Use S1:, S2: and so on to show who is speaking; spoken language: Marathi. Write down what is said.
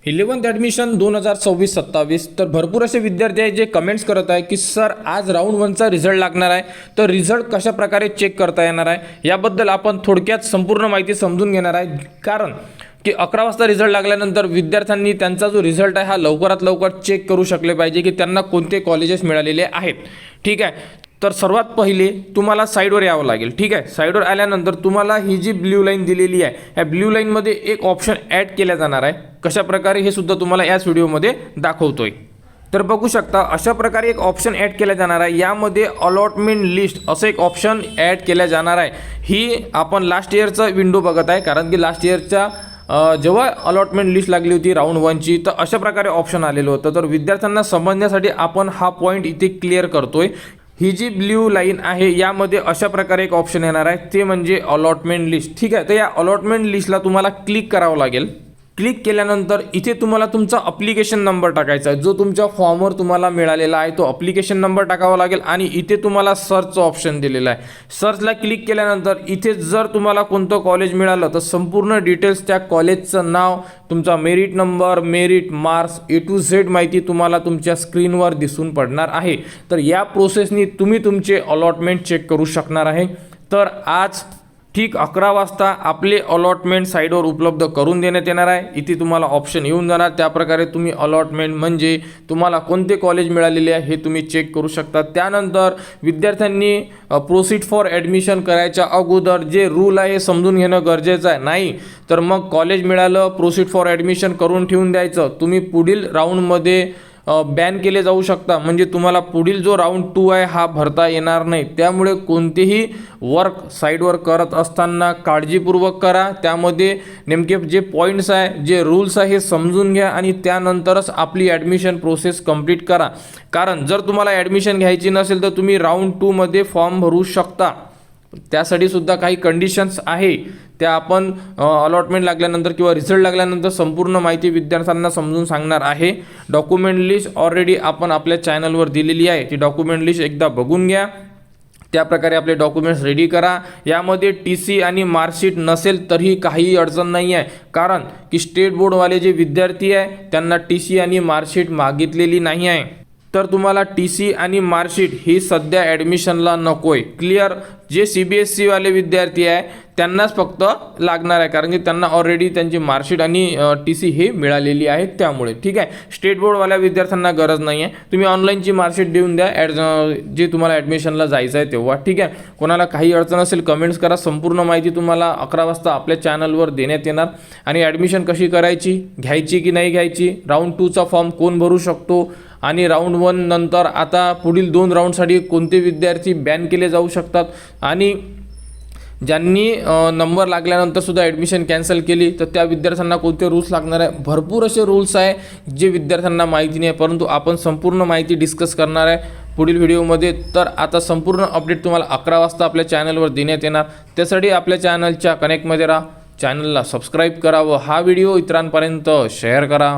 S1: 11th ॲडमिशन 2026-27 तर भरपूर असे विद्यार्थी आहेत जे कमेंट्स करत आहे की सर आज राऊंड 1चा रिझल्ट लागणार आहे, तर रिझल्ट कशा प्रकारे चेक करता येणार आहे याबद्दल आपण थोडक्यात संपूर्ण माहिती समजून घेणार आहे। कारण की 11 वाजता रिझल्ट लागल्यानंतर विद्यार्थ्यांनी त्यांचा जो रिझल्ट आहे हा लवकरात लवकर चेक करू शकले पाहिजे की त्यांना कोणते कॉलेजेस मिळालेले आहेत। ठीक आहे, तर सर्वात पहिले तुम्हाला साईडवर यावं लागेल। ठीक आहे, साईडवर आल्यानंतर तुम्हाला ही जी ब्ल्यू लाईन दिलेली आहे या ब्ल्यू लाईनमध्ये एक ऑप्शन ॲड केला जाणार आहे। कशा प्रकारे हे सुद्धा तुम्हाला याच व्हिडिओमध्ये दाखवतोय। तर बघू शकता अशा प्रकारे एक ऑप्शन ॲड केला जाणार आहे। यामध्ये अलॉटमेंट लिस्ट असं एक ऑप्शन ॲड केला जाणार आहे। ही आपण लास्ट इयरचा विंडो बघत आहे, कारण की लास्ट इयरच्या जेव्हा अलॉटमेंट लिस्ट लागली होती राऊंड 1ची तर अशा प्रकारे ऑप्शन आलेलं होतं। तर विद्यार्थ्यांना समजण्यासाठी आपण हा पॉईंट इथे क्लिअर करतोय। ही जी ब्ल्यू लाईन आहे यामध्ये अशा प्रकारे एक ऑप्शन येणार आहे, ते म्हणजे अलॉटमेंट लिस्ट। ठीक आहे, तर या अलॉटमेंट लिस्टला तुम्हाला क्लिक करावं लागेल। क्लिक केल्यानंतर इथे तुम्हाला तुमचा अप्लिकेशन नंबर टाकायचा आहे, जो तुमच्या फॉर्मवर तुम्हाला मिळालेला आहे तो अप्लिकेशन नंबर टाकावा लागेल। आणि इथे तुम्हाला सर्चचं ऑप्शन दिलेलं आहे। सर्चला क्लिक केल्यानंतर इथे जर तुम्हाला कोणतं कॉलेज मिळालं तर संपूर्ण डिटेल्स त्या कॉलेजचं नाव, तुमचा merit number, merit marks A to Z माहिती तुम्हाला तुमच्या स्क्रीनवर दिसून पडणार आहे। तर या प्रोसेसनी तुम्ही तुमचे अलॉटमेंट चेक करू शकणार आहे। तर आज ठीक 11 वाजता आपले अलॉटमेंट साईडवर उपलब्ध करून देण्यात येणार आहे। इथे तुम्हाला ऑप्शन येऊन जाणार, त्याप्रकारे तुम्ही अलॉटमेंट म्हणजे तुम्हाला कोणते कॉलेज मिळालेले आहे हे तुम्ही चेक करू शकता। त्यानंतर विद्यार्थ्यांनी प्रोसीड फॉर ॲडमिशन करायच्या अगोदर जे रूल आहे समजून घेणं गरजेचं आहे। नाही तर मग कॉलेज मिळालं प्रोसीड फॉर ॲडमिशन करून ठेवून द्यायचं, तुम्ही पुढील राऊंडमध्ये बॅन केले जाऊ शकता। म्हणजे तुम्हाला पुढील जो राऊंड 2 आहे हा भरता येणार नाही। त्यामुळे कोणतेही वर्क साईडवर करत असताना काळजीपूर्वक करा। त्यामध्ये नेमके जे पॉईंट्स आहे, जे रूल्स आहे हे समजून घ्या आणि त्यानंतरच आपली ॲडमिशन प्रोसेस कंप्लीट करा। कारण जर तुम्हाला ॲडमिशन घ्यायची नसेल तर तुम्ही राऊंड 2 मध्ये फॉर्म भरू शकता। त्यासाठी सुद्धा काही कंडिशन्स आहे, त्या आपण अलॉटमेंट लागल्यानंतर किंवा रिझल्ट लागल्यानंतर संपूर्ण माहिती विद्यार्थ्यांना समजून सांगणार आहे। डॉक्युमेंट लिस्ट ऑलरेडी आपण आपल्या चॅनलवर दिलेली आहे, ती डॉक्युमेंट लिस्ट एकदा बघून घ्या। त्याप्रकारे आपले डॉक्युमेंट्स रेडी करा। यामध्ये TC आणि मार्कशीट नसेल तरीही काही अडचण नाही आहे, कारण की स्टेट बोर्डवाले जे विद्यार्थी आहे त्यांना TC आणि मार्कशीट मागितलेली नाही आहे। तर तुम्हाला TC आणि मार्कशीट ही सध्या ॲडमिशनला नको आहे। क्लिअर, जे CBSE वाले विद्यार्थी आहे त्यांनाच फक्त लागणार आहे, कारण की त्यांना ऑलरेडी त्यांची मार्कशीट आणि TC हे मिळालेली आहे त्यामुळे। ठीक आहे, स्टेट बोर्डवाल्या विद्यार्थ्यांना गरज नाही आहे, तुम्ही ऑनलाईनची मार्कशीट देऊन द्या जे तुम्हाला ॲडमिशनला जायचं आहे तेव्हा। ठीक आहे, कोणाला काही अडचण असेल कमेंट्स करा, संपूर्ण माहिती तुम्हाला 11 वाजता आपल्या चॅनलवर देण्यात येणार। आणि ॲडमिशन कशी करायची, घ्यायची की नाही घ्यायची, राऊंड 2चा फॉर्म कोण भरू शकतो आणि राऊंड 1 नंतर आता पुढील 2 राऊंडसाठी कोणते विद्यार्थी बॅन केले जाऊ शकतात, आणि ज्यांनी नंबर लागल्यानंतर सुद्धा ॲडमिशन कॅन्सल केली तर त्या विद्यार्थ्यांना कोणते रूल्स लागणार आहे। भरपूर असे रूल्स आहे जे विद्यार्थ्यांना माहिती नाही, परंतु आपण संपूर्ण माहिती डिस्कस करणार आहे पुढील व्हिडिओमध्ये। तर आता संपूर्ण अपडेट तुम्हाला 11 वाजता आपल्या चॅनलवर देण्यात येणार। त्यासाठी आपल्या चॅनलच्या कनेक्टमध्ये राहा, चॅनलला सबस्क्राईब करा व हा व्हिडिओ इतरांपर्यंत शेअर करा।